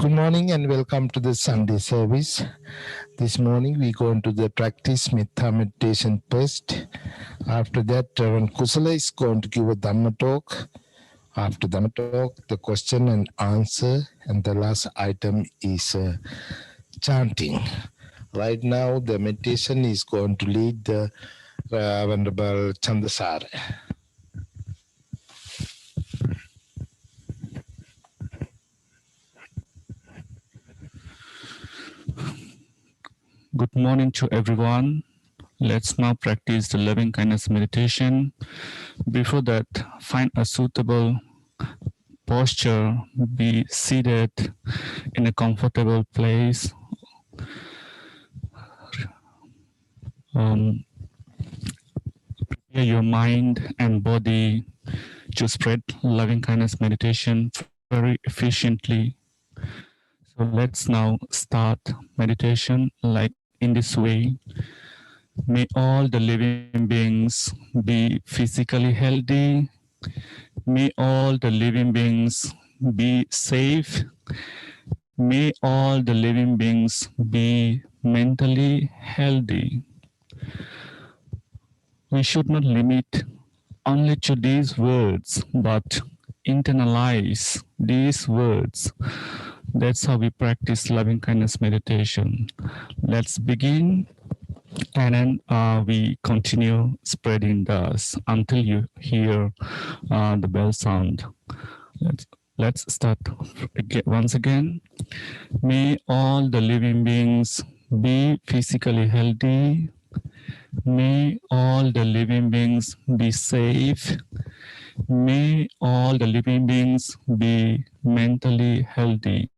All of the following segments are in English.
Good morning and welcome to the Sunday service. This morning we go into the practice meditation first. After that, Reverend Kusala is going to give a Dhamma talk. After Dhamma talk, the question and answer, and the last item is chanting. Right now, the meditation is going to lead the Venerable Chandasar. Good morning to everyone. Let's now practice the loving kindness meditation. Before that, find a suitable posture. Be seated in a comfortable place. Prepare your mind and body to spread loving kindness meditation very efficiently. So let's now start meditation like in this way. May all the living beings be physically healthy. May all the living beings be safe. May all the living beings be mentally healthy. We should not limit only to these words, but internalize these words. That's how we practice loving kindness meditation. Let's begin. And then we continue spreading thus until you hear the bell sound. Let's start once again. May all the living beings be physically healthy. May all the living beings be safe. May all the living beings be mentally healthy.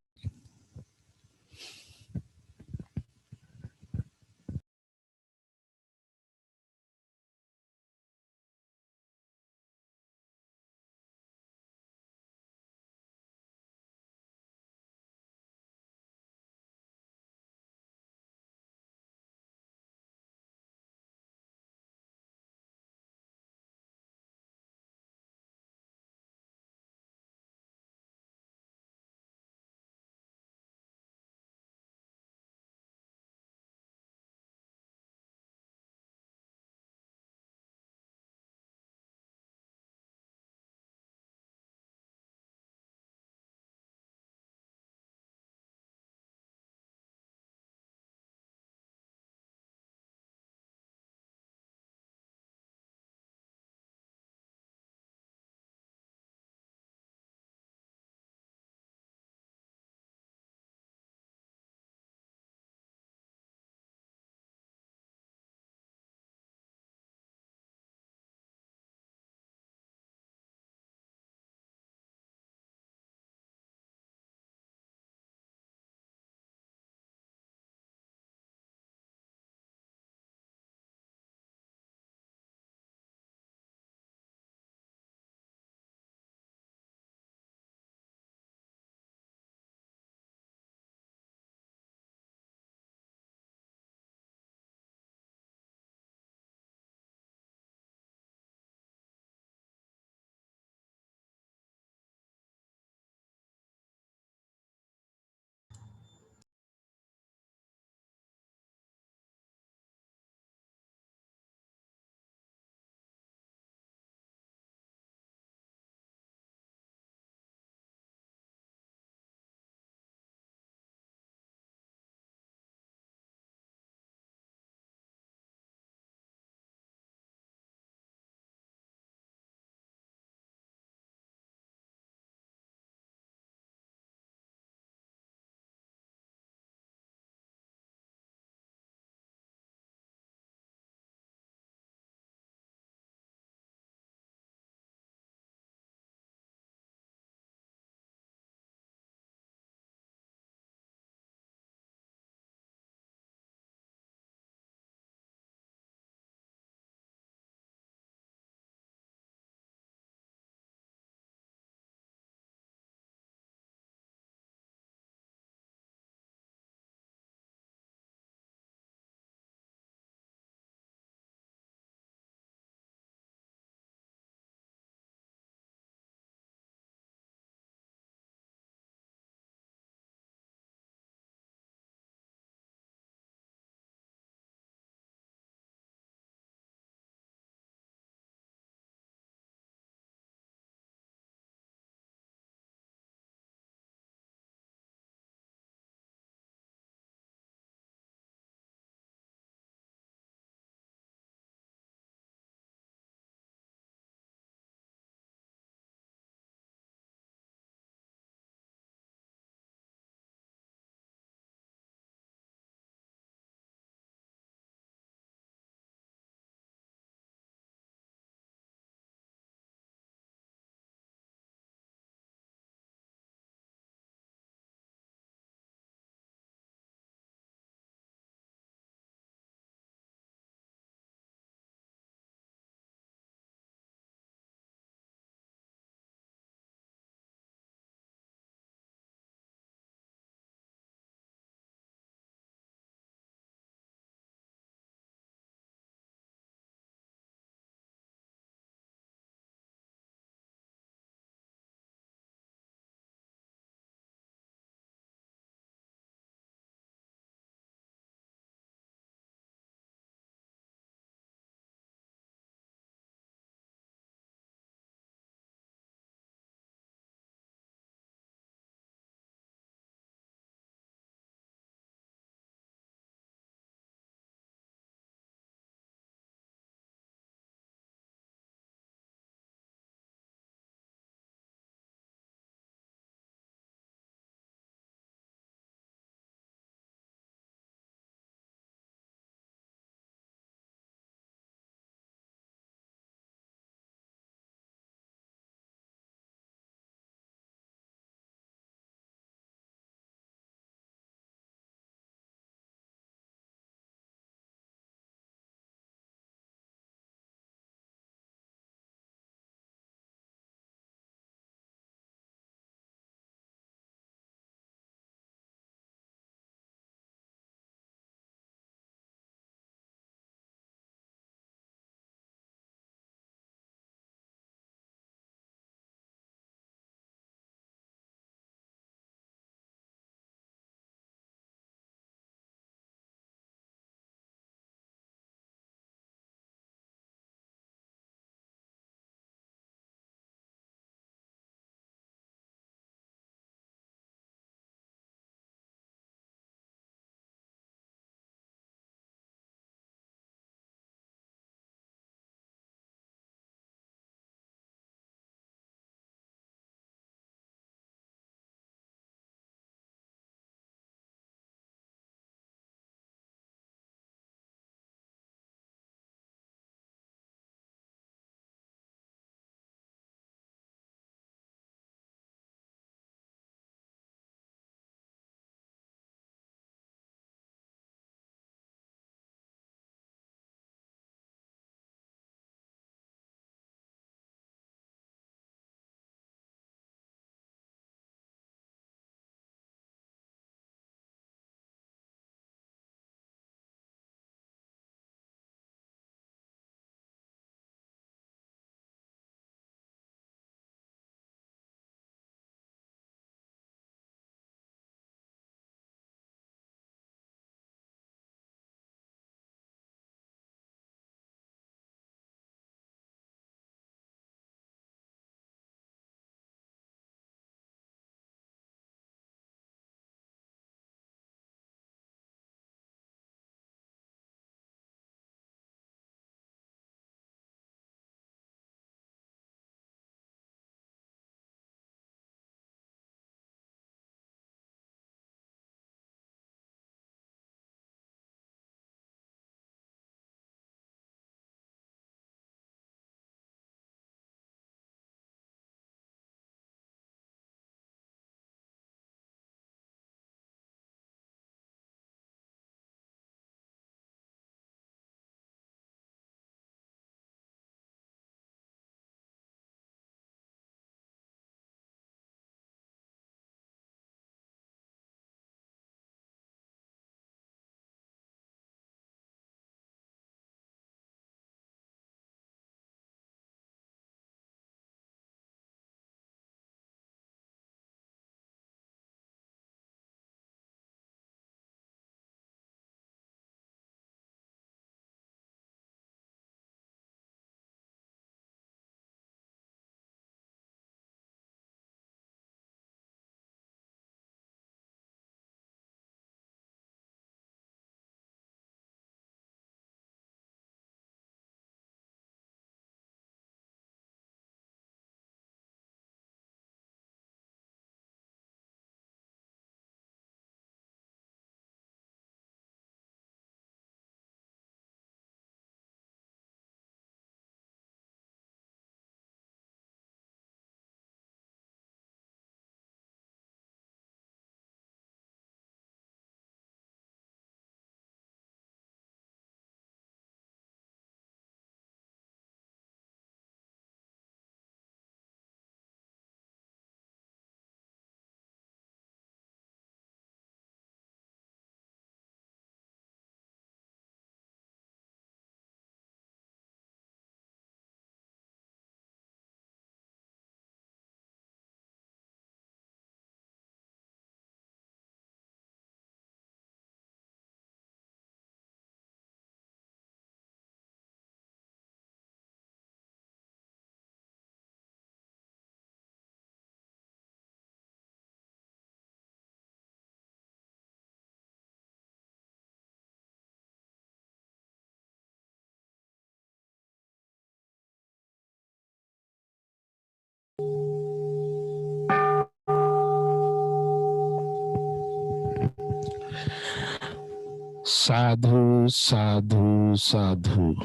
Sadhu, sadhu, sadhu.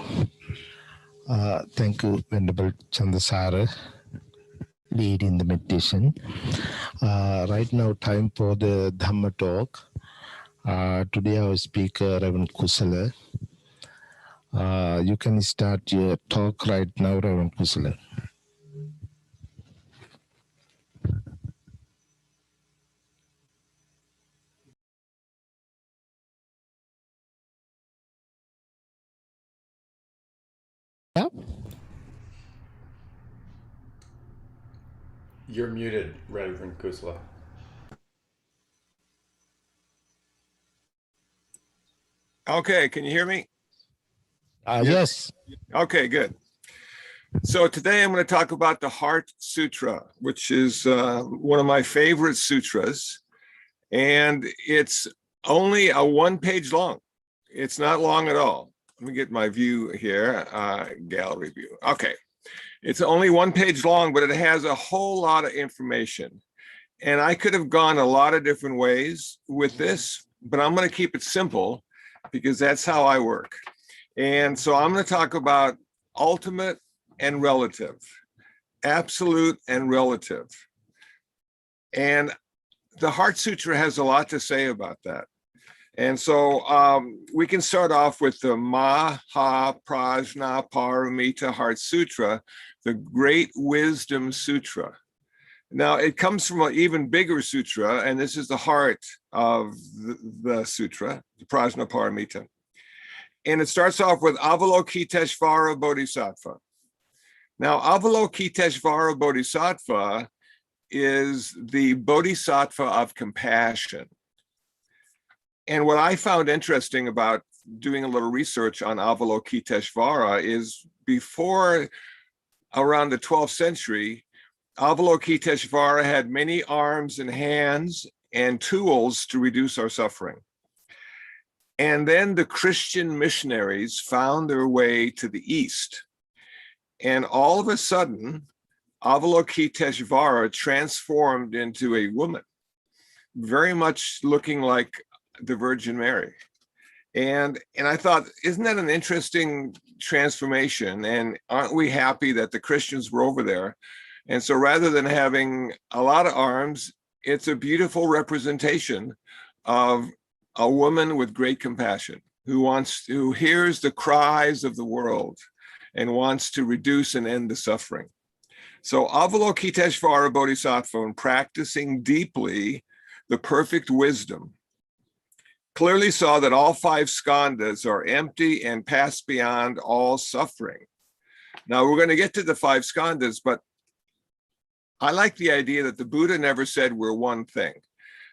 Thank you, Venerable Chandasara, leading the meditation. Right now, time for the Dhamma talk. Today, our speaker, Reverend Kusala. You can start your talk right now, Reverend Kusala. Yeah. You're muted, Reverend Kusala. Okay, can you hear me? Yes. Okay, good. So today I'm going to talk about the Heart Sutra, which is one of my favorite sutras. And it's only a 1 page long. It's not long at all. Let me get my view here, gallery view. Okay, it's only 1 page long, but it has a whole lot of information. And I could have gone a lot of different ways with this, but I'm going to keep it simple because that's how I work. And so I'm going to talk about ultimate and relative, absolute and relative. And the Heart Sutra has a lot to say about that. And so we can start off with the Maha Prajna Paramita Heart Sutra, the Great Wisdom Sutra. Now, it comes from an even bigger sutra, and this is the heart of the sutra, the Prajna Paramita. And it starts off with Avalokiteshvara Bodhisattva. Now, Avalokiteshvara Bodhisattva is the Bodhisattva of compassion. And what I found interesting about doing a little research on Avalokiteshvara is before around the 12th century, Avalokiteshvara had many arms and hands and tools to reduce our suffering. And then the Christian missionaries found their way to the East. And all of a sudden, Avalokiteshvara transformed into a woman, very much looking like the Virgin Mary. And I thought, isn't that an interesting transformation? And aren't we happy that the Christians were over there? And so rather than having a lot of arms, it's a beautiful representation of a woman with great compassion who hears the cries of the world and wants to reduce and end the suffering. So Avalokiteshvara Bodhisattva, in practicing deeply the perfect wisdom, clearly saw that all 5 skandhas are empty and pass beyond all suffering. Now we're going to get to the 5 skandhas, but I like the idea that the Buddha never said we're one thing.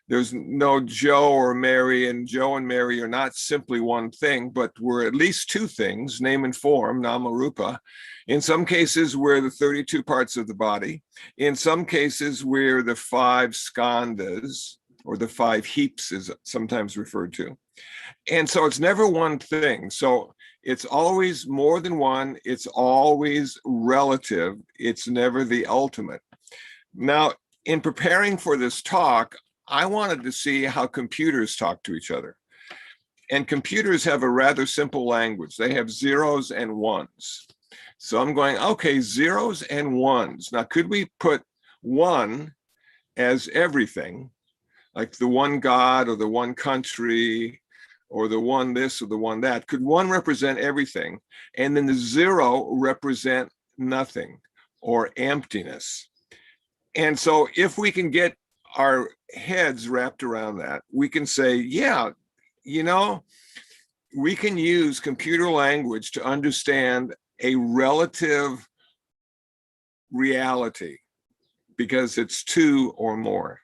There's no Joe or Mary, and Joe and Mary are not simply one thing, but we're at least 2 things, name and form, nama rupa. In some cases, we're the 32 parts of the body. In some cases, we're the 5 skandhas, or the 5 heaps is sometimes referred to. And so it's never one thing. So it's always more than one. It's always relative. It's never the ultimate. Now, in preparing for this talk, I wanted to see how computers talk to each other. And computers have a rather simple language. They have zeros and ones. So I'm going, okay, zeros and ones. Now, could we put 1 as everything, like the one God or the one country or the one this or the one that? Could 1 represent everything? And then the 0 represent nothing or emptiness. And so if we can get our heads wrapped around that, we can say, yeah, you know, we can use computer language to understand a relative reality because it's 2 or more.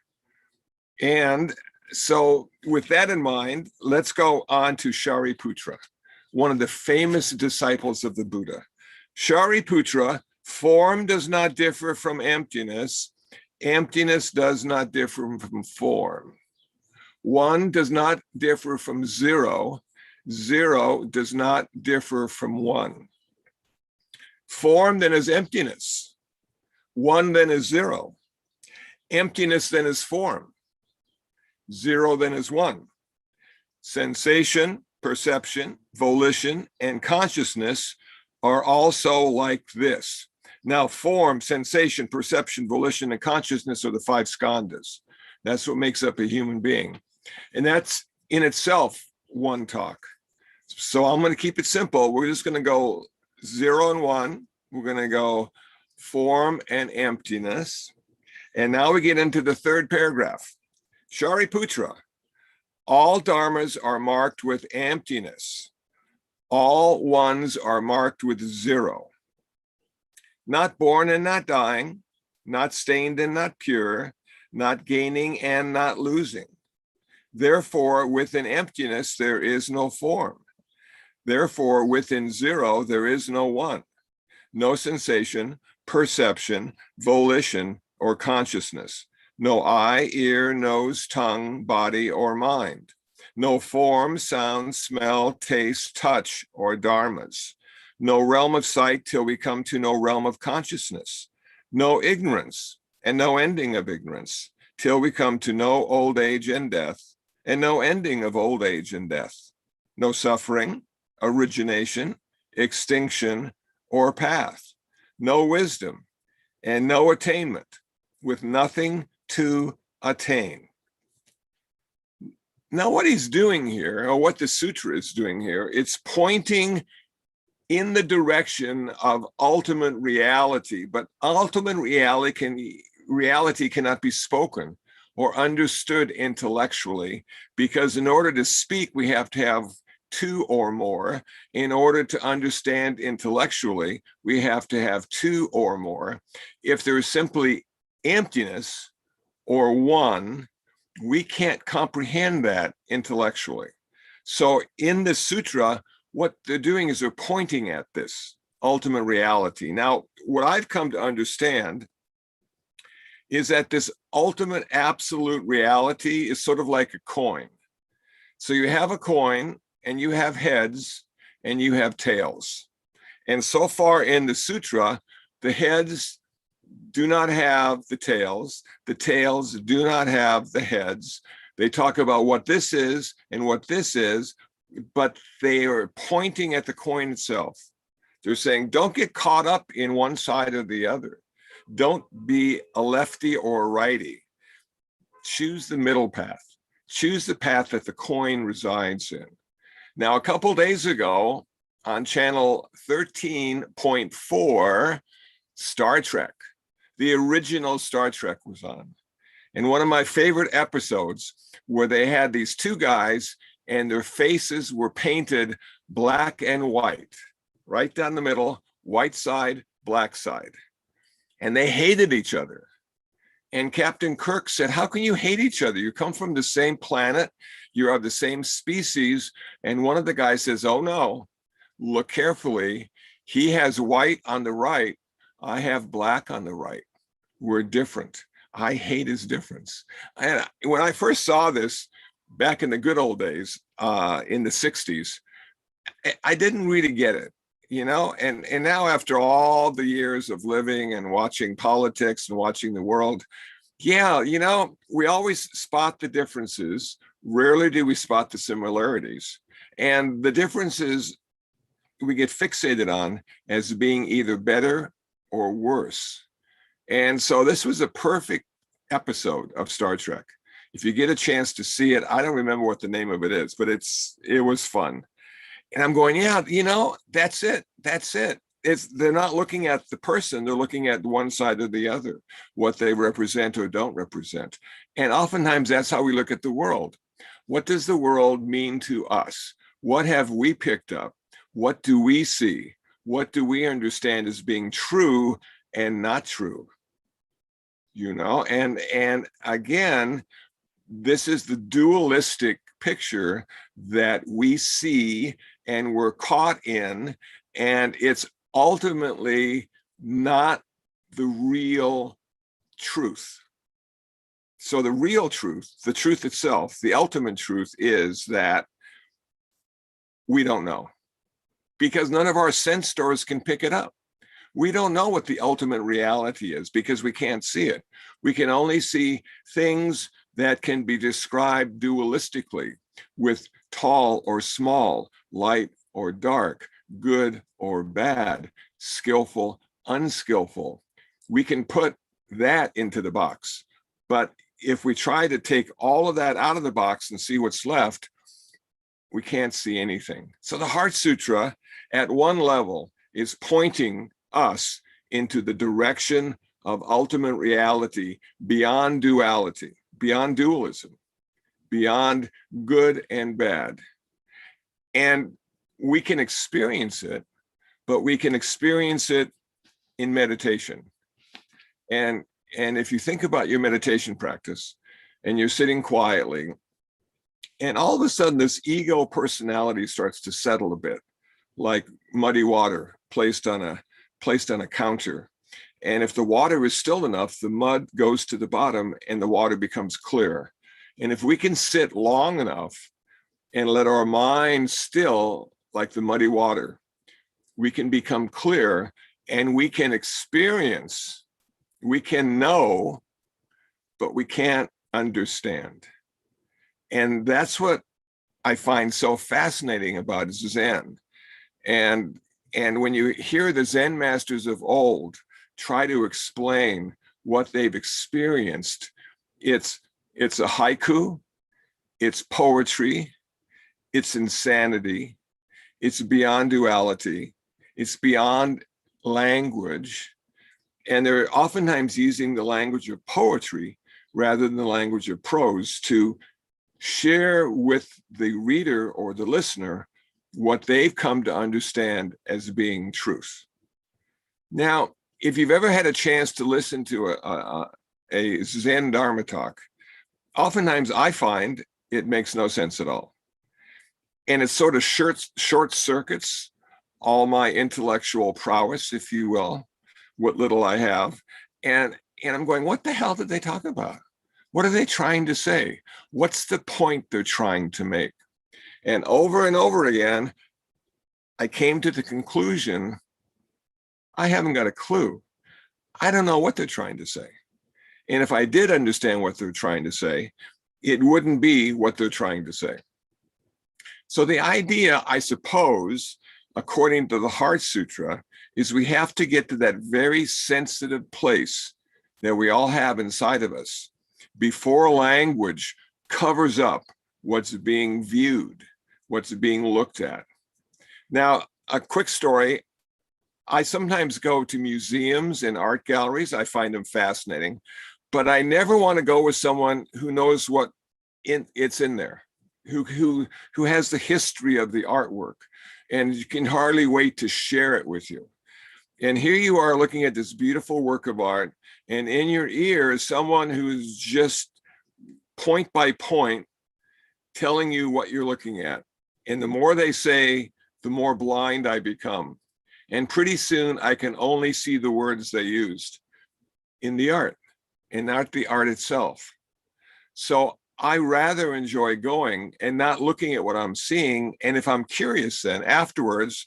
And so with that in mind, let's go on to Shariputra, one of the famous disciples of the Buddha. Shariputra, form does not differ from emptiness. Emptiness does not differ from form. 1 does not differ from 0. 0 does not differ from 1. Form then is emptiness. 1 then is 0. Emptiness then is form. 0 then is 1. Sensation perception, volition, and consciousness are also like this. Now, form, sensation, perception, volition, and consciousness are the five skandhas. That's what makes up a human being. And that's in itself one talk. So I'm going to keep it simple. We're just going to go 0 and 1. We're going to go form and emptiness. And now we get into the third paragraph. Shariputra, all dharmas are marked with emptiness. All ones are marked with 0. Not born and not dying, not stained and not pure, not gaining and not losing. Therefore, within emptiness, there is no form. Therefore, within 0, there is no one, no sensation, perception, volition, or consciousness, no eye, ear, nose, tongue, body, or mind, no form, sound, smell, taste, touch, or dharmas, no realm of sight till we come to no realm of consciousness, no ignorance and no ending of ignorance till we come to no old age and death, and no ending of old age and death, no suffering, origination, extinction, or path, no wisdom, and no attainment, with nothing to attain. Now, what he's doing here, or what the sutra is doing here, it's pointing in the direction of ultimate reality, but ultimate reality cannot be spoken or understood intellectually, because in order to speak, we have to have 2 or more. In order to understand intellectually, we have to have 2 or more. If there's simply emptiness or one, we can't comprehend that intellectually. So in the sutra, what they're doing is they're pointing at this ultimate reality. Now, what I've come to understand is that this ultimate absolute reality is sort of like a coin. So you have a coin, and you have heads, and you have tails. And so far in the sutra, the heads do not have the tails do not have the heads. They talk about what this is and what this is, but they are pointing at the coin itself. They're saying, don't get caught up in one side or the other. Don't be a lefty or a righty. Choose the middle path. Choose the path that the coin resides in. Now, a couple days ago on channel 13.4, Star Trek, the original Star Trek was on. And one of my favorite episodes where they had these 2 guys and their faces were painted black and white, right down the middle, white side, black side. And they hated each other. And Captain Kirk said, how can you hate each other? You come from the same planet, you're of the same species. And one of the guys says, oh no, look carefully. He has white on the right, I have black on the right. We're different. I hate his difference. And when I first saw this back in the good old days, in the 60s, I didn't really get it. And now after all the years of living and watching politics and watching the world, we always spot the differences. Rarely do we spot the similarities. And the differences we get fixated on as being either better or worse. And so this was a perfect episode of Star Trek. If you get a chance to see it, I don't remember what the name of it is, but it was fun. And I'm going, that's it. They're not looking at the person, they're looking at one side or the other, what they represent or don't represent. And oftentimes that's how we look at the world. What does the world mean to us? What have we picked up? What do we see? What do we understand as being true and not true? And again, this is the dualistic picture that we see and we're caught in, and it's ultimately not the real truth. So the real truth, the truth itself, the ultimate truth is that we don't know, because none of our sense doors can pick it up. We don't know what the ultimate reality is because we can't see it. We can only see things that can be described dualistically with tall or small, light or dark, good or bad, skillful, unskillful. We can put that into the box. But if we try to take all of that out of the box and see what's left, we can't see anything. So the Heart Sutra at one level is pointing us into the direction of ultimate reality beyond duality, beyond dualism, beyond good and bad. And we can experience it, but we can experience it in meditation. And if you think about your meditation practice and you're sitting quietly, and all of a sudden this ego personality starts to settle a bit, like muddy water placed on a counter. And if the water is still enough, the mud goes to the bottom and the water becomes clear. And if we can sit long enough and let our mind still like the muddy water, we can become clear and we can experience, we can know, but we can't understand. And that's what I find so fascinating about Zen. And when you hear the Zen masters of old try to explain what they've experienced, it's a haiku, it's poetry, it's insanity, it's beyond duality, it's beyond language. And they're oftentimes using the language of poetry rather than the language of prose to share with the reader or the listener what they've come to understand as being truth. Now, if you've ever had a chance to listen to a Zen Dharma talk, oftentimes I find it makes no sense at all. And it sort of short circuits all my intellectual prowess, if you will, what little I have. And I'm going, what the hell did they talk about? What are they trying to say? What's the point they're trying to make? And over again, I came to the conclusion, I haven't got a clue. I don't know what they're trying to say. And if I did understand what they're trying to say, it wouldn't be what they're trying to say. So the idea, I suppose, according to the Heart Sutra, is we have to get to that very sensitive place that we all have inside of us before language covers up what's being viewed, what's being looked at. Now, a quick story. I sometimes go to museums and art galleries. I find them fascinating, but I never want to go with someone who knows what it's in there, who has the history of the artwork, and you can hardly wait to share it with you. And here you are looking at this beautiful work of art, and in your ear is someone who's just point by point telling you what you're looking at. And the more they say, the more blind I become. And pretty soon I can only see the words they used in the art and not the art itself. So I rather enjoy going and not looking at what I'm seeing. And if I'm curious, then afterwards,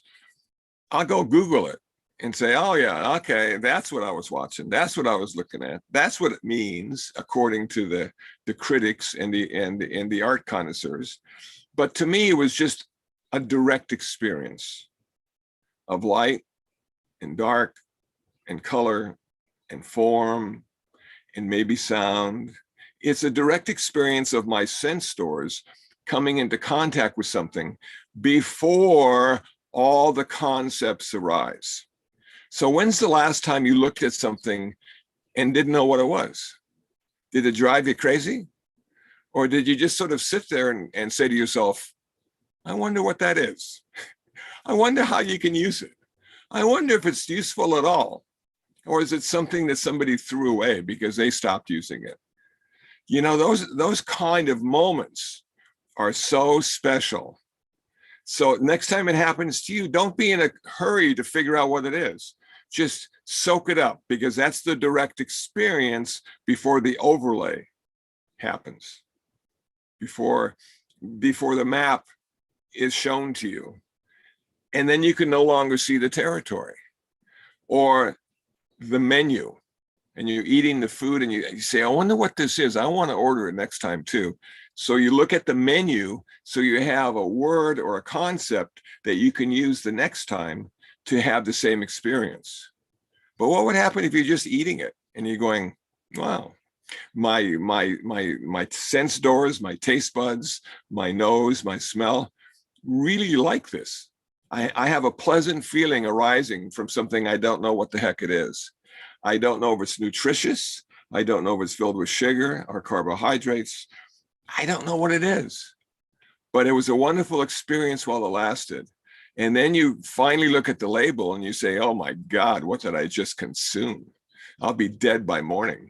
I'll go Google it and say, oh yeah, okay, that's what I was watching. That's what I was looking at. That's what it means, according to the critics and the art connoisseurs. But to me, it was just a direct experience of light and dark and color and form and maybe sound. It's a direct experience of my sense doors coming into contact with something before all the concepts arise. So when's the last time you looked at something and didn't know what it was? Did it drive you crazy? Or did you just sort of sit there and say to yourself, I wonder what that is. I wonder how you can use it. I wonder if it's useful at all. Or is it something that somebody threw away because they stopped using it? You know, those kind of moments are so special. So next time it happens to you, don't be in a hurry to figure out what it is. Just soak it up, because that's the direct experience before the overlay happens, before the map is shown to you. And then you can no longer see the territory or the menu and you're eating the food and you say, I wonder what this is. I want to order it next time too. So you look at the menu, so you have a word or a concept that you can use the next time to have the same experience. But what would happen if you're just eating it and you're going, wow, my sense doors, my taste buds, my nose, my smell really like this. I have a pleasant feeling arising from something I don't know what the heck it is. I don't know if it's nutritious. I don't know if it's filled with sugar or carbohydrates. I don't know what it is, but it was a wonderful experience while it lasted. And then you finally look at the label and you say, oh my God, what did I just consume? I'll be dead by morning.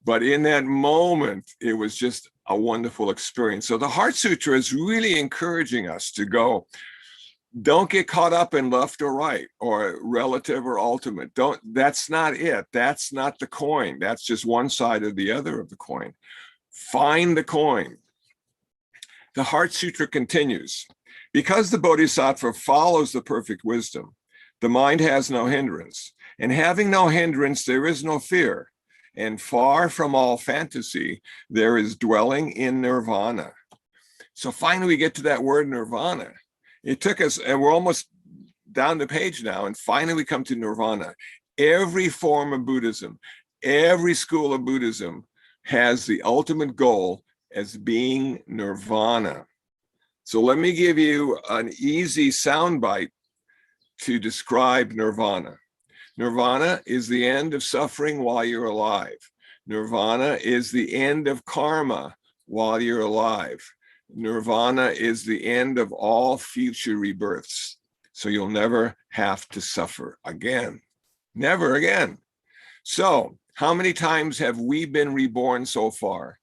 But in that moment, it was just a wonderful experience. So the Heart Sutra is really encouraging us to go, don't get caught up in left or right or relative or ultimate. That's not it. That's not the coin. That's just one side or the other of the coin. Find the coin. The Heart Sutra continues. Because the Bodhisattva follows the perfect wisdom, the mind has no hindrance. And having no hindrance, there is no fear. And far from all fantasy, there is dwelling in nirvana. So finally, we get to that word nirvana. It took us, and we're almost down the page now, and finally we come to nirvana. Every form of Buddhism, every school of Buddhism has the ultimate goal as being nirvana. So let me give you an easy soundbite to describe nirvana. Nirvana is the end of suffering while you're alive. Nirvana is the end of karma while you're alive. Nirvana is the end of all future rebirths. So you'll never have to suffer again. Never again. So how many times have we been reborn so far?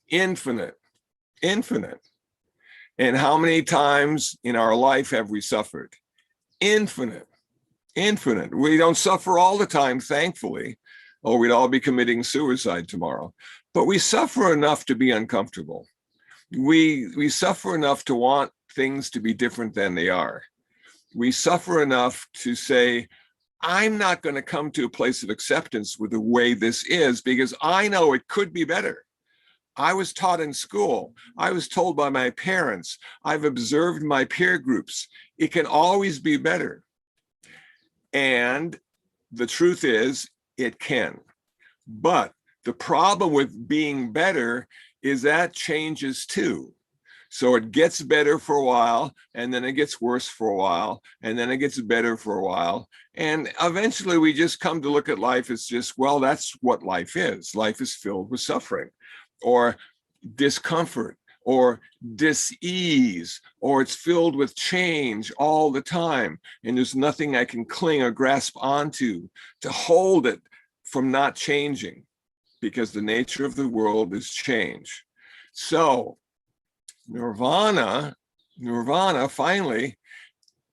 Infinite, infinite. And how many times in our life have we suffered? Infinite, infinite. We don't suffer all the time, thankfully, or we'd all be committing suicide tomorrow. But we suffer enough to be uncomfortable. We suffer enough to want things to be different than they are. We suffer enough to say, I'm not going to come to a place of acceptance with the way this is because I know it could be better. I was taught in school. I was told by my parents. I've observed my peer groups. It can always be better. And the truth is, it can. But the problem with being better is that changes too. So it gets better for a while, and then it gets worse for a while, and then it gets better for a while. And eventually we just come to look at life as just, well, that's what life is. Life is filled with suffering or discomfort or dis-ease, or it's filled with change all the time. And there's nothing I can cling or grasp onto to hold it from not changing, because the nature of the world is change. So nirvana finally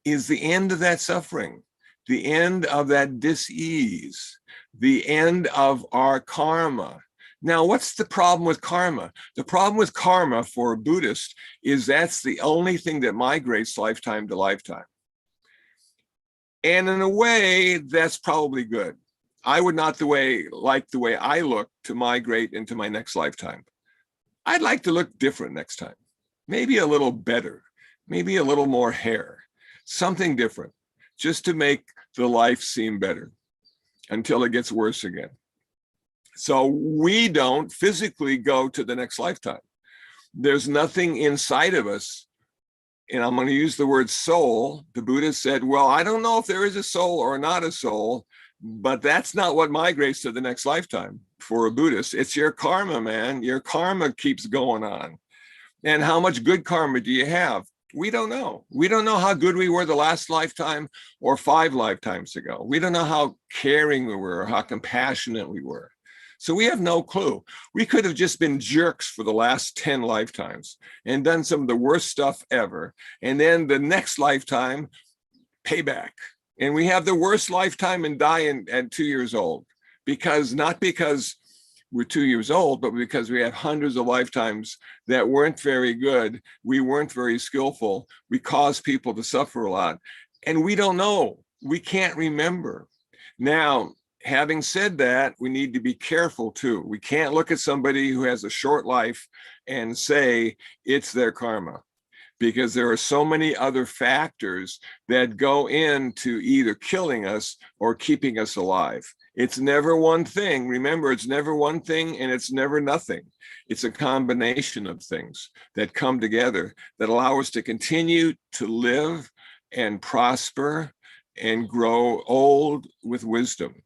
is the end of that suffering, the end of that dis-ease, the end of our karma. Now, what's the problem with karma? The problem with karma for a Buddhist is that's the only thing that migrates lifetime to lifetime. And in a way, that's probably good. I would not like the way I look to migrate into my next lifetime. I'd like to look different next time. Maybe a little better, maybe a little more hair, something different, just to make the life seem better until it gets worse again. So we don't physically go to the next lifetime. There's nothing inside of us. And I'm going to use the word soul. The Buddha said, well, I don't know if there is a soul or not a soul, but that's not what migrates to the next lifetime for a Buddhist. It's your karma, man. Your karma keeps going on. And how much good karma do you have? We don't know. We don't know how good we were the last lifetime or 5 lifetimes ago. We don't know how caring we were or how compassionate we were. So we have no clue. We could have just been jerks for the last 10 lifetimes and done some of the worst stuff ever. And then the next lifetime, payback. And we have the worst lifetime and die at 2 years old. Not because we're 2 years old, but because we have hundreds of lifetimes that weren't very good. We weren't very skillful. We caused people to suffer a lot. And we don't know. We can't remember. Now, having said that, we need to be careful too. We can't look at somebody who has a short life and say it's their karma, because there are so many other factors that go into either killing us or keeping us alive. It's never one thing. Remember, it's never one thing and it's never nothing. It's a combination of things that come together that allow us to continue to live and prosper and grow old with wisdom.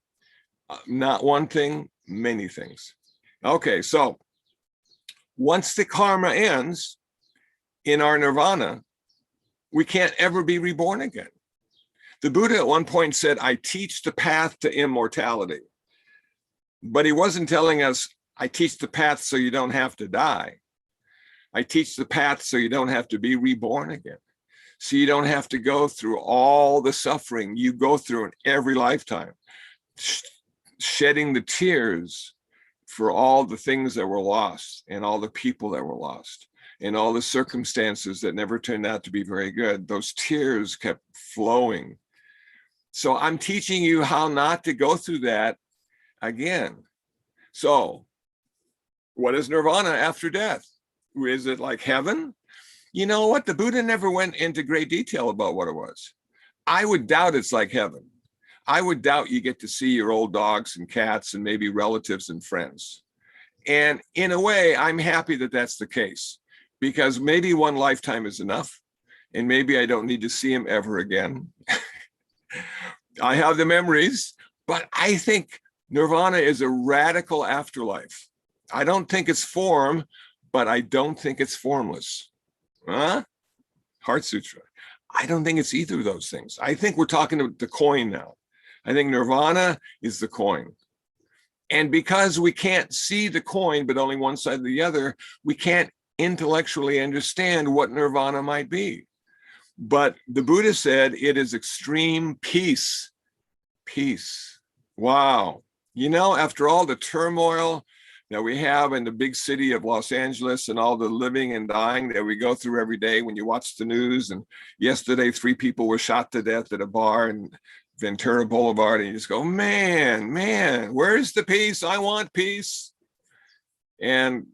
Not one thing, many things. Okay, so once the karma ends in our nirvana, we can't ever be reborn again. The Buddha at one point said, I teach the path to immortality. But he wasn't telling us, I teach the path so you don't have to die. I teach the path so you don't have to be reborn again. So you don't have to go through all the suffering you go through in every lifetime, shedding the tears for all the things that were lost and all the people that were lost and all the circumstances that never turned out to be very good. Those tears kept flowing. So I'm teaching you how not to go through that again. So what is nirvana after death? Is it like heaven? You know what? The Buddha never went into great detail about what it was. I would doubt it's like heaven. I would doubt you get to see your old dogs and cats and maybe relatives and friends. And in a way, I'm happy that that's the case, because maybe one lifetime is enough, and maybe I don't need to see him ever again. I have the memories, but I think nirvana is a radical afterlife. I don't think it's form, but I don't think it's formless. Huh? Heart Sutra. I don't think it's either of those things. I think we're talking about the coin now. I think nirvana is the coin. And because we can't see the coin, but only one side or the other, we can't intellectually understand what nirvana might be. But the Buddha said it is extreme peace. Peace. Wow. You know, after all the turmoil that we have in the big city of Los Angeles and all the living and dying that we go through every day when you watch the news, and yesterday 3 people were shot to death at a bar in Ventura Boulevard, and you just go, man, where's the peace? I want peace. And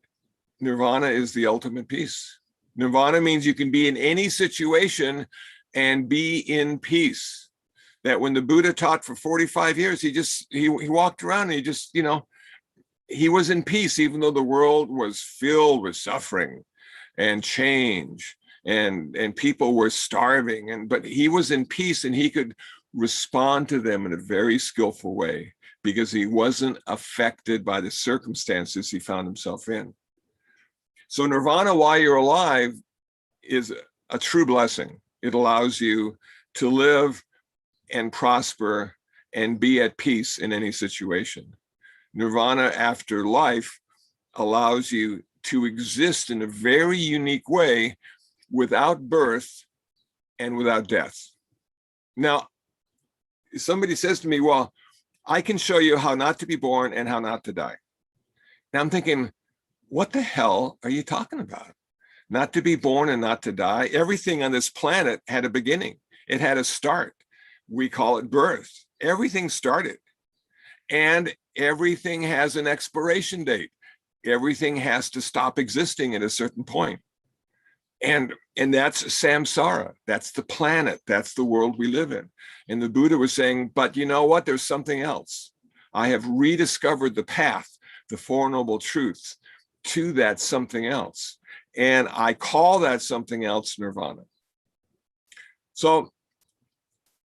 nirvana is the ultimate peace. Nirvana means you can be in any situation and be in peace. That when the Buddha taught for 45 years, he walked around and he just, you know, he was in peace, even though the world was filled with suffering and change and people were starving, but he was in peace and he could respond to them in a very skillful way because he wasn't affected by the circumstances he found himself in. So nirvana while you're alive is a true blessing. It allows you to live and prosper and be at peace in any situation. Nirvana after life allows you to exist in a very unique way without birth and without death. Now, somebody says to me, well, I can show you how not to be born and how not to die. And I'm thinking, what the hell are you talking about? Not to be born and not to die. Everything on this planet had a beginning. It had a start. We call it birth. Everything started. And everything has an expiration date. Everything has to stop existing at a certain point. And that's samsara. That's the planet. That's the world we live in. And the Buddha was saying, but you know what? There's something else. I have rediscovered the path, the Four Noble Truths, to that something else. And I call that something else nirvana. So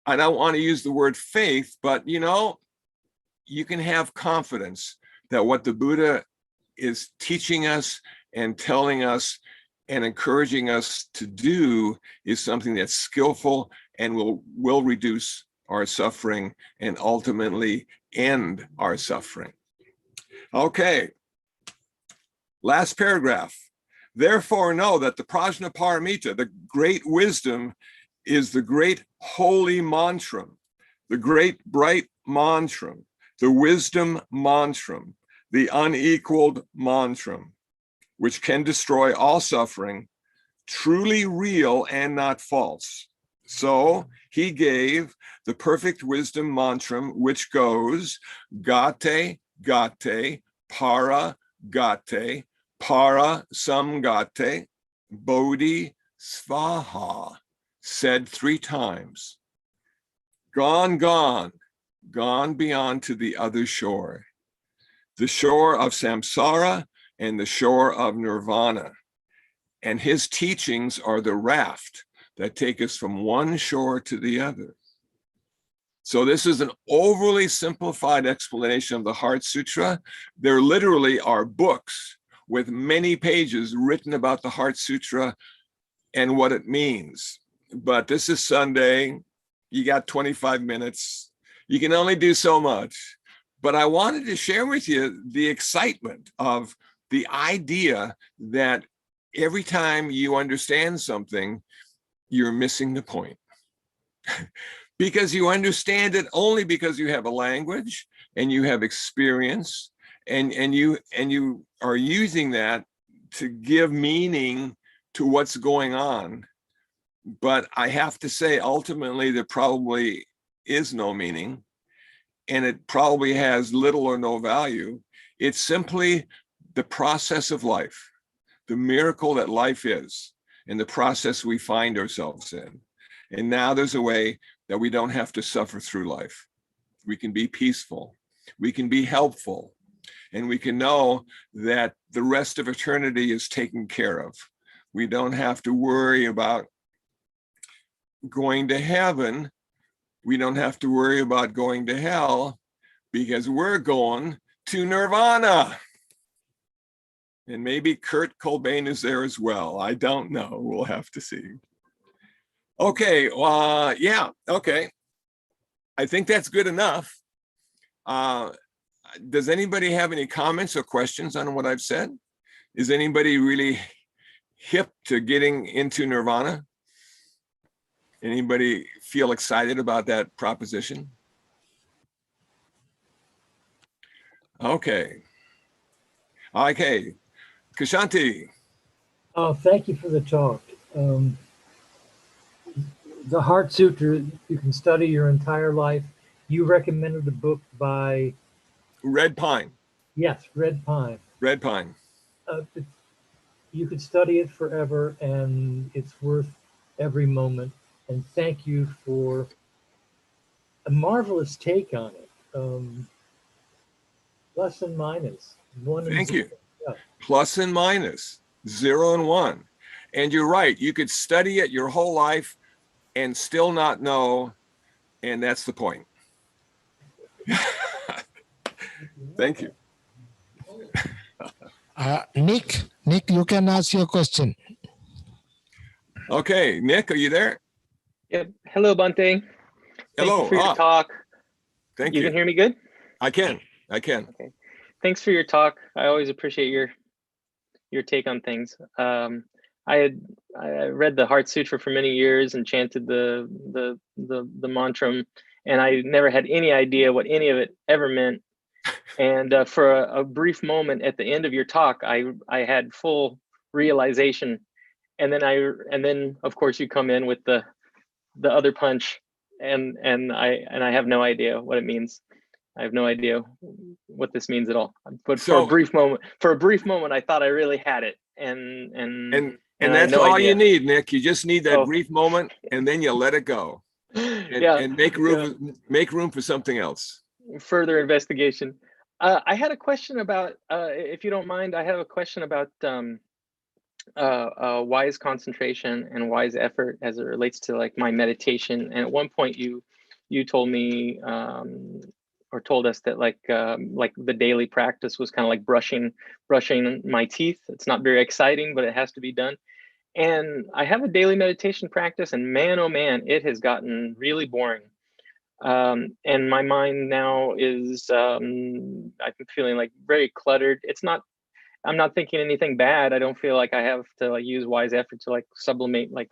I don't want to use the word faith, but you know, you can have confidence that what the Buddha is teaching us and telling us and encouraging us to do is something that's skillful and will reduce our suffering and ultimately end our suffering. Okay, last paragraph. Therefore know that the Prajnaparamita, the great wisdom, is the great holy mantram, the great bright mantram, the wisdom mantram, the unequaled mantram, which can destroy all suffering, truly real and not false. So he gave the perfect wisdom mantra, which goes gate, gate, para, gate, para samgate, bodhi svaha, said 3 times. Gone, gone, gone beyond to the other shore, the shore of samsara and the shore of nirvana. And his teachings are the raft that take us from one shore to the other. So this is an overly simplified explanation of the Heart Sutra. There literally are books with many pages written about the Heart Sutra and what it means. But this is Sunday. You got 25 minutes. You can only do so much. But I wanted to share with you the excitement of the idea that every time you understand something, you're missing the point. Because you understand it only because you have a language and you have experience, and you are using that to give meaning to what's going on. But I have to say, ultimately, there probably is no meaning, and it probably has little or no value. It's simply the process of life, the miracle that life is, and the process we find ourselves in. And now there's a way that we don't have to suffer through life. We can be peaceful, we can be helpful, and we can know that the rest of eternity is taken care of. We don't have to worry about going to heaven. We don't have to worry about going to hell, because we're going to nirvana. And maybe Kurt Cobain is there as well. I don't know. We'll have to see. Okay. Yeah. Okay. I think that's good enough. Does anybody have any comments or questions on what I've said? Is anybody really hip to getting into nirvana? Anybody feel excited about that proposition? Okay. Okay. Kushanti. Oh, thank you for the talk. The Heart Sutra, you can study your entire life. You recommended a book by... Red Pine. Yes, Red Pine. Red Pine. You could study it forever, and it's worth every moment. And thank you for a marvelous take on it. Plus and minus. One and Thank zero. you. Yeah. Plus and minus, 0 and 1. And you're right. You could study it your whole life and still not know. And that's the point. Thank you. Nick, you can ask your question. Okay, Nick, are you there? Yep. Hello, Bhante. Hello. Thank you for your talk. Thank you. You can hear me good? I can. Okay. Thanks for your talk. I always appreciate your take on things. I read the Heart Sutra for many years and chanted the mantra, and I never had any idea what any of it ever meant. And for a brief moment at the end of your talk, I had full realization, and then of course you come in with the other punch, and I have no idea what it means. I have no idea what this means at all. But for a brief moment, I thought I really had it, and that's no all idea. you need, Nick. You just need that brief moment, and then you let it go, and make room for something else. Further investigation. I had a question about, if you don't mind, I have a question about wise concentration and wise effort as it relates to like my meditation. And at one point you told me or told us that like the daily practice was kind of like brushing my teeth. It's not very exciting, but it has to be done. And I have a daily meditation practice, and man, oh man, it has gotten really boring. And my mind now is, I'm feeling like very cluttered. I'm not thinking anything bad. I don't feel like I have to like use wise effort to like sublimate like,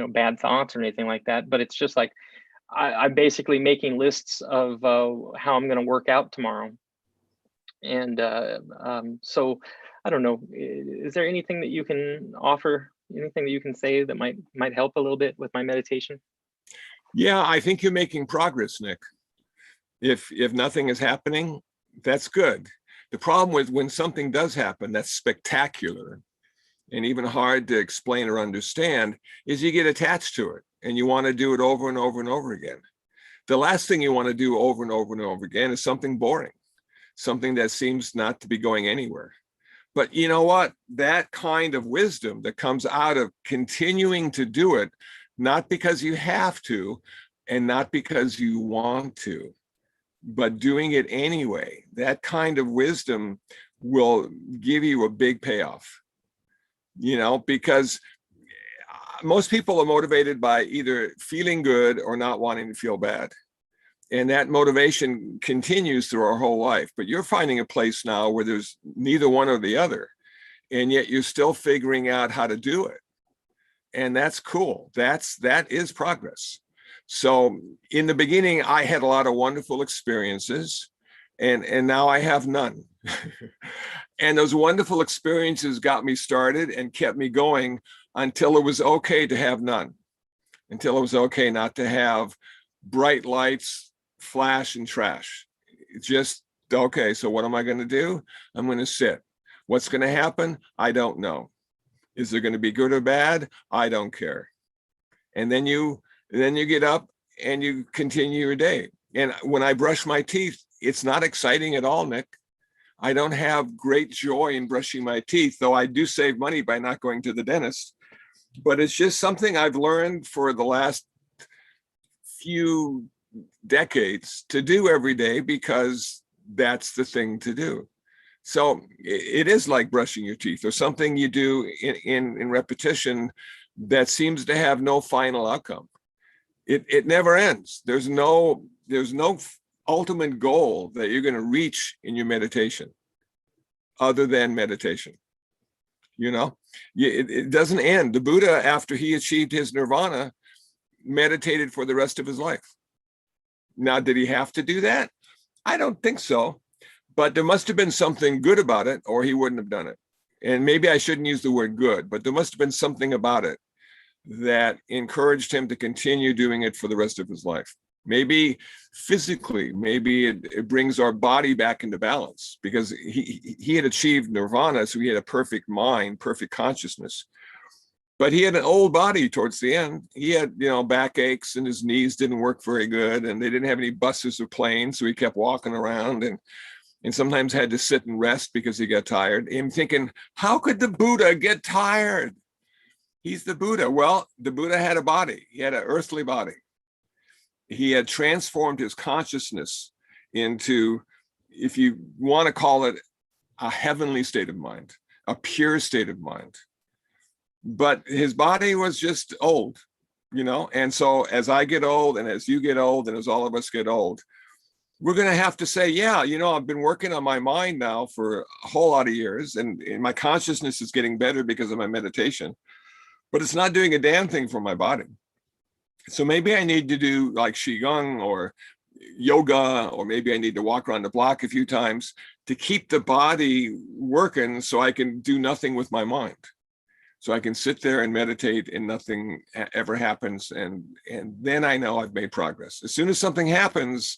bad thoughts or anything like that. But it's just like, I'm basically making lists of how I'm going to work out tomorrow. And so I don't know, is there anything that you can offer anything that you can say that might help a little bit with my meditation? Yeah, I think you're making progress, Nick. If nothing is happening, that's good. The problem with when something does happen that's spectacular and even hard to explain or understand is you get attached to it and you want to do it over and over and over again. The last thing you want to do over and over and over again is something boring, something that seems not to be going anywhere. But you know what? That kind of wisdom that comes out of continuing to do it, not because you have to and not because you want to, but doing it anyway, that kind of wisdom will give you a big payoff, because most people are motivated by either feeling good or not wanting to feel bad. And that motivation continues through our whole life. But you're finding a place now where there's neither one or the other, and yet you're still figuring out how to do it. And that's cool. That is progress. So in the beginning, I had a lot of wonderful experiences, and now I have none. And those wonderful experiences got me started and kept me going until it was okay to have none, until it was okay not to have bright lights, flash and trash. It's just, okay, so what am I going to do? I'm going to sit. What's going to happen? I don't know. Is there going to be good or bad? I don't care. And then you get up and you continue your day. And when I brush my teeth, it's not exciting at all, Nick. I don't have great joy in brushing my teeth, though I do save money by not going to the dentist. But it's just something I've learned for the last few decades to do every day because that's the thing to do. So it is like brushing your teeth, or something you do in repetition that seems to have no final outcome. It never ends. There's no ultimate goal that you're going to reach in your meditation other than meditation. It doesn't end. The Buddha, after he achieved his nirvana, meditated for the rest of his life. Now, did he have to do that? I don't think so, but there must have been something good about it, or he wouldn't have done it. And maybe I shouldn't use the word good, but there must have been something about it that encouraged him to continue doing it for the rest of his life. Maybe physically, maybe it brings our body back into balance, because he had achieved nirvana, so he had a perfect mind, perfect consciousness. But he had an old body towards the end. He had, back aches, and his knees didn't work very good, and they didn't have any buses or planes, so he kept walking around and sometimes had to sit and rest because he got tired. And I'm thinking, how could the Buddha get tired? He's the Buddha. Well, the Buddha had a body. He had an earthly body. He had transformed his consciousness into, if you want to call it, a heavenly state of mind, a pure state of mind. But his body was just old, and so as I get old, and as you get old, and as all of us get old, we're going to have to say, yeah, I've been working on my mind now for a whole lot of years, and my consciousness is getting better because of my meditation, but it's not doing a damn thing for my body. So maybe I need to do like Qigong or yoga, or maybe I need to walk around the block a few times to keep the body working so I can do nothing with my mind. So I can sit there and meditate and nothing ever happens. And then I know I've made progress. As soon as something happens,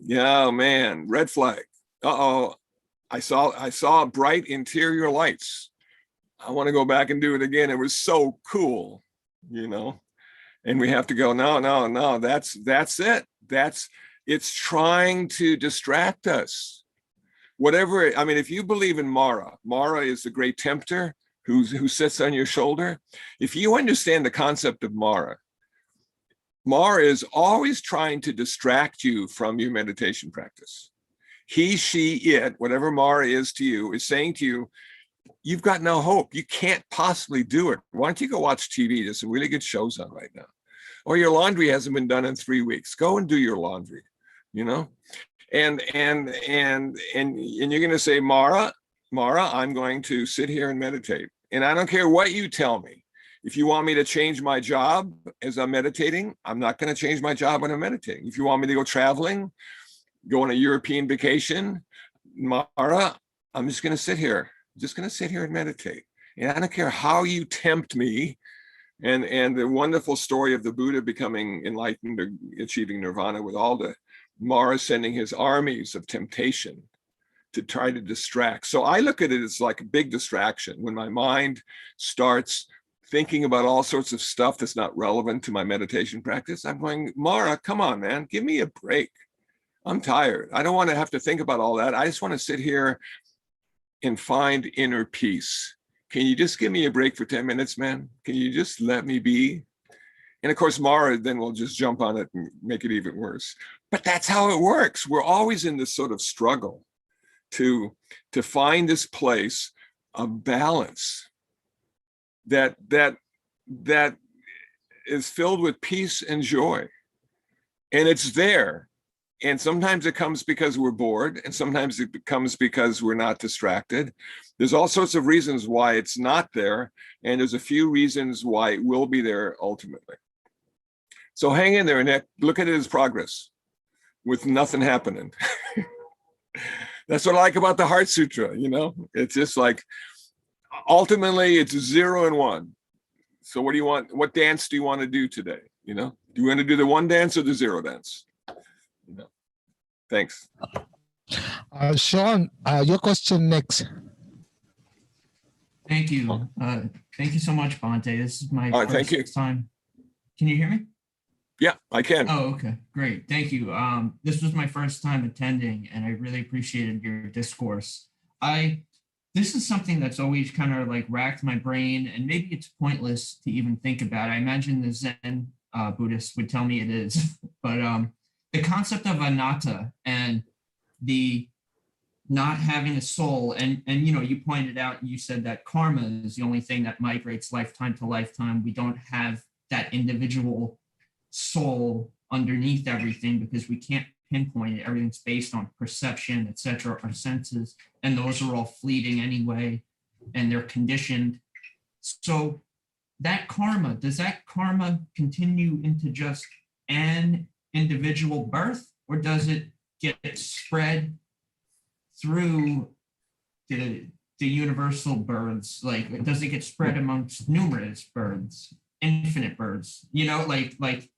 yeah, man, red flag. Uh-oh, I saw bright interior lights. I want to go back and do it again. It was so cool, and we have to go, no, that's it. It's trying to distract us. Whatever, if you believe in Mara is the great tempter who sits on your shoulder. If you understand the concept of Mara is always trying to distract you from your meditation practice. He, she, it, whatever Mara is to you, is saying to you, you've got no hope. You can't possibly do it. Why don't you go watch TV? There's some really good shows on right now. Or your laundry hasn't been done in 3 weeks. Go and do your laundry, and you're going to say, Mara, I'm going to sit here and meditate. And I don't care what you tell me. If you want me to change my job as I'm meditating, I'm not going to change my job when I'm meditating. If you want me to go traveling, go on a European vacation, Mara, I'm just going to sit here. Just going to sit here and meditate. And I don't care how you tempt me. And the wonderful story of the Buddha becoming enlightened or achieving nirvana with all the Mara sending his armies of temptation to try to distract. So I look at it as like a big distraction. When my mind starts thinking about all sorts of stuff that's not relevant to my meditation practice, I'm going, Mara, come on, man, give me a break. I'm tired. I don't want to have to think about all that. I just want to sit here and find inner peace. Can you just give me a break for 10 minutes, man? Can you just let me be? And of course, Mara then will just jump on it and make it even worse. But that's how it works. We're always in this sort of struggle to find this place of balance that is filled with peace and joy. And it's there. And sometimes it comes because we're bored, and sometimes it comes because we're not distracted. There's all sorts of reasons why it's not there, and there's a few reasons why it will be there ultimately. So hang in there and look at it as progress with nothing happening. That's what I like about the Heart Sutra, you know? It's just like, ultimately it's 0 and 1. So what do you want? What dance do you want to do today? You know, do you want to do the 1 dance or the 0 dance? You know, thanks. Sean, your question next. Thank you. Thank you so much, Bhante. This is my Thank you. first time. Can you hear me? Yeah, I can. Oh, okay, great. Thank you. This was my first time attending, and I really appreciated your discourse. This is something that's always kind of like racked my brain, and maybe it's pointless to even think about. I imagine the Zen Buddhists would tell me it is, but the concept of anatta and the not having a soul, and you know, you pointed out, you said that karma is the only thing that migrates lifetime to lifetime. We don't have that individual soul underneath everything because we can't pinpoint it. Everything's based on perception, etc., our senses, and those are all fleeting anyway, and they're conditioned. So that karma, does that karma continue into just an individual birth, or does it get spread through the universal births? Like, does it get spread amongst numerous births, infinite births, you know, like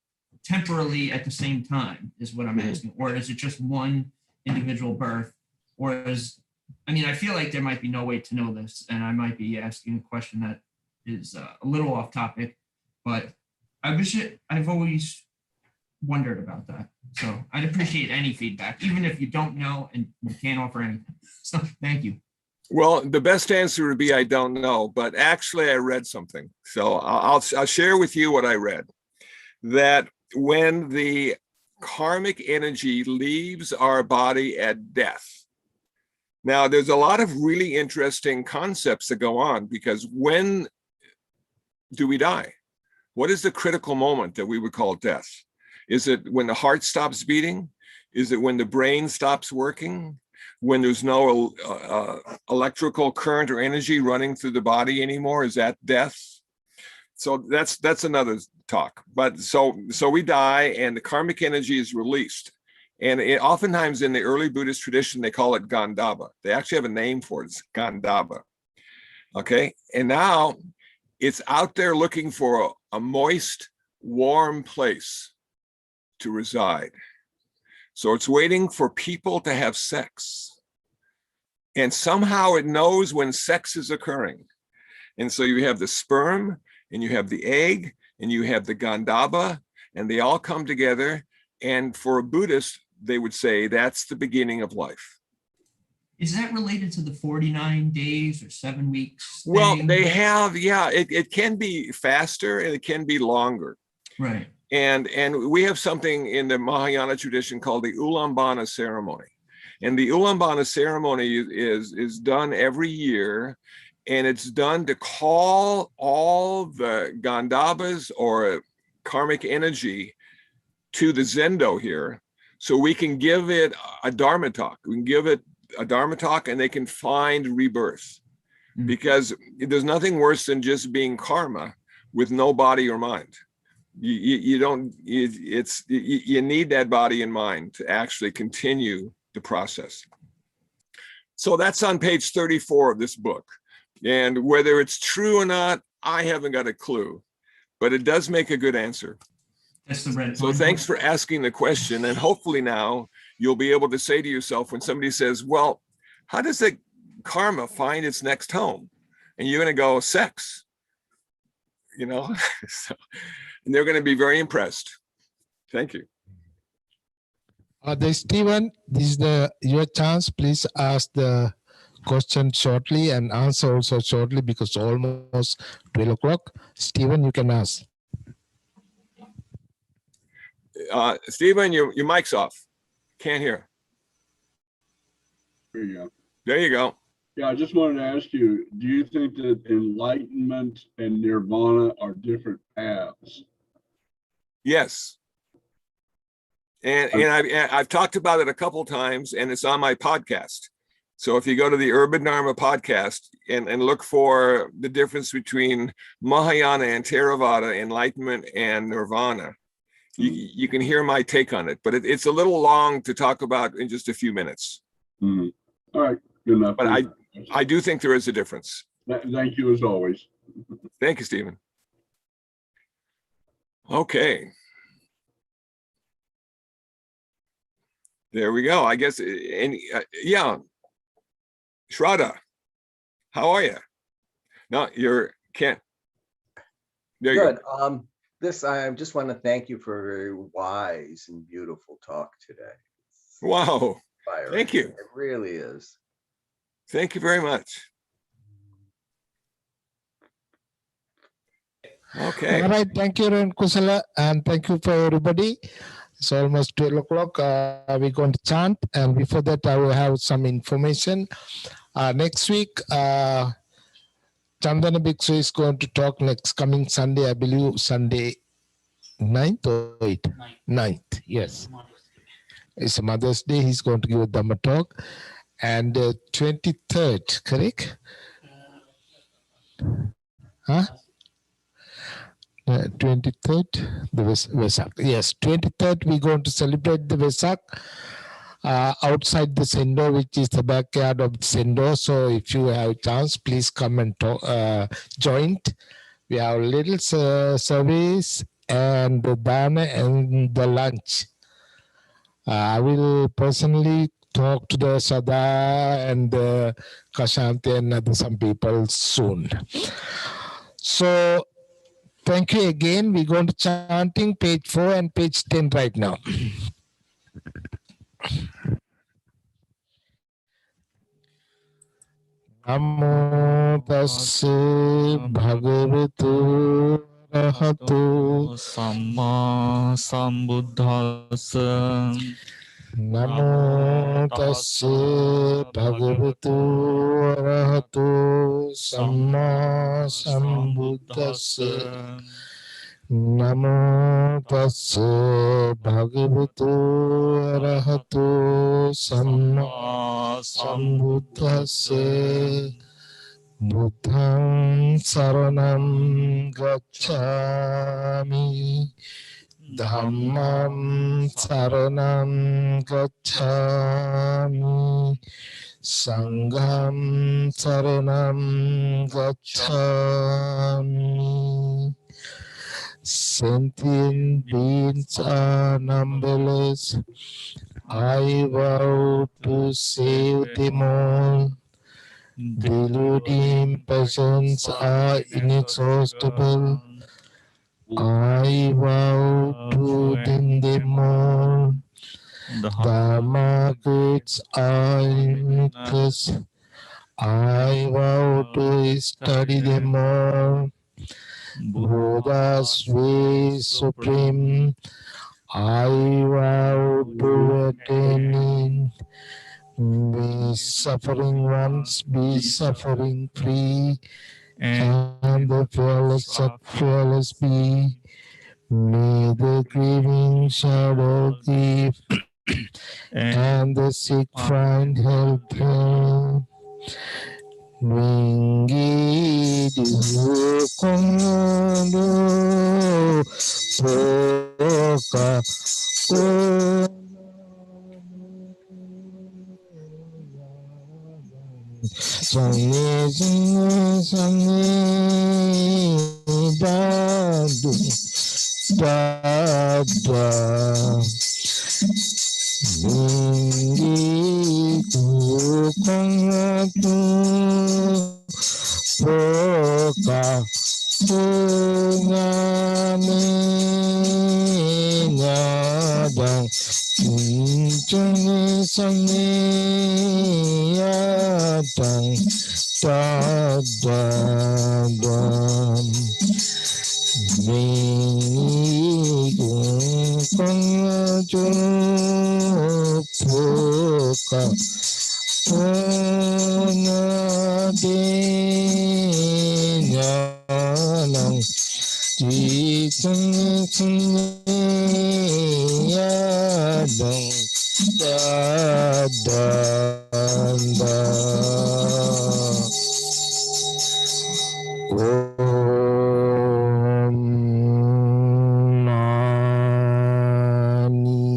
temporally at the same time is what I'm asking? Or is it just one individual birth? Or I mean, I feel like there might be no way to know this, and I might be asking a question that is a little off topic, but I've always wondered about that. So I'd appreciate any feedback, even if you don't know and you can't offer anything. So thank you. Well, the best answer would be I don't know, but actually I read something. So I'll share with you what I read. That when the karmic energy leaves our body at death. Now, there's a lot of really interesting concepts that go on, because when do we die? What is the critical moment that we would call death? Is it when the heart stops beating? Is it when the brain stops working? When there's no electrical current or energy running through the body anymore? Is that death? So that's another talk. But so we die and the karmic energy is released. And oftentimes in the early Buddhist tradition, they call it Gandhava. They actually have a name for it. It's Gandhava. Okay. And now it's out there looking for a moist, warm place to reside. So it's waiting for people to have sex. And somehow it knows when sex is occurring. And so you have the sperm, and you have the egg, and you have the Gandhava, and they all come together. And for a Buddhist, they would say that's the beginning of life. Is that related to the 49 days or 7 weeks thing? Well, they have, yeah, it can be faster and it can be longer. Right. And we have something in the Mahayana tradition called the Ulambana ceremony. And the Ulambana ceremony is done every year, and it's done to call all the Gandhavas or karmic energy to the Zendo here, so we can give it a Dharma talk. We can give it a Dharma talk and they can find rebirth. Mm-hmm. Because there's nothing worse than just being karma with no body or mind. You need that body and mind to actually continue the process. So that's on page 34 of this book. And whether it's true or not, I haven't got a clue, but it does make a good answer. That's the red So one. thanks for asking the question. And hopefully now you'll be able to say to yourself when somebody says, well, how does the karma find its next home? And you're going to go, sex, you know, so, and they're going to be very impressed. Thank you. Stephen, this is your chance. Please ask the question shortly and answer also shortly because almost 12 o'clock. Stephen, you can ask. Stephen, your mic's off. Can't hear. There you go. There you go. Yeah, I just wanted to ask you, do you think that enlightenment and nirvana are different paths? Yes. And I've talked about it a couple times, and it's on my podcast. So if you go to the Urban Dharma podcast and look for the difference between Mahayana and Theravada, enlightenment and nirvana, you can hear my take on it. But it's a little long to talk about in just a few minutes. Mm-hmm. All right, good enough. But I do think there is a difference. Thank you as always. Thank you, Stephen. Okay. There we go. I guess, yeah. Shraddha, how are you? No, you're Kent. There you Good. go. I just want to thank you for a very wise and beautiful talk today. Wow. Inspiring. Thank you. It really is. Thank you very much. Okay. All right. Thank you, Ren Kusala, and thank you for everybody. It's almost 12 o'clock. We're going to chant. And before that, I will have some information. Next week, Chandana Bhikshu is going to talk next coming Sunday, I believe, Sunday 9th or 8th? 9th, yes. It's Mother's Day. He's going to give a Dhamma talk. And 23rd, correct? Huh? 23rd, the Vesak. Yes, 23rd, we're going to celebrate the Vesak outside the Sendo, which is the backyard of the Sendo. So if you have a chance, please come and join. We have a little service and the dana and the lunch. I will personally talk to the Sada and the Kashanti and some people soon. So thank you again. We're going to chanting page 4 and page 10 right now. Namo tassa bhagavato arahato Samma sambuddhassa. Namo tassa bhagavato arahato samma sambuddhassa. Namo tassa bhagavato arahato samma sambuddhassa. Buddhang saranam gacchami. Dhammam saranam gacchami. Sangham saranam gacchami. Sentient beings are numberless. I vow to save them all. Deluding passions are inexhaustible. I vow to end them all. Dharma goods are limitless. I vow to study them all. Buddha's way is supreme. I vow to attain it. May suffering ones be suffering free, and the fearless be. May the grieving shadow grieve, and the sick find help here. Wingi du kondo poka Sangye Badu Dada Ningi Kukongatu Poka Pungane Nyadang Kunjungi Sangi Yadang Dadadam Mingi Kongaju Puka Punadinyanang Jitanyadang Dadanda Nani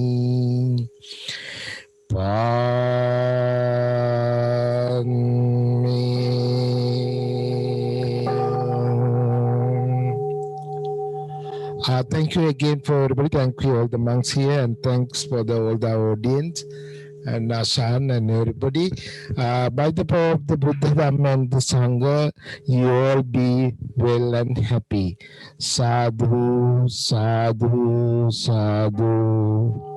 Thank you again for everybody. Thank you all the monks here, and thanks for all the audience and Ashan and everybody. By the power of the Buddha, Dhamma, and the Sangha, you all be well and happy. Sadhu, sadhu, sadhu.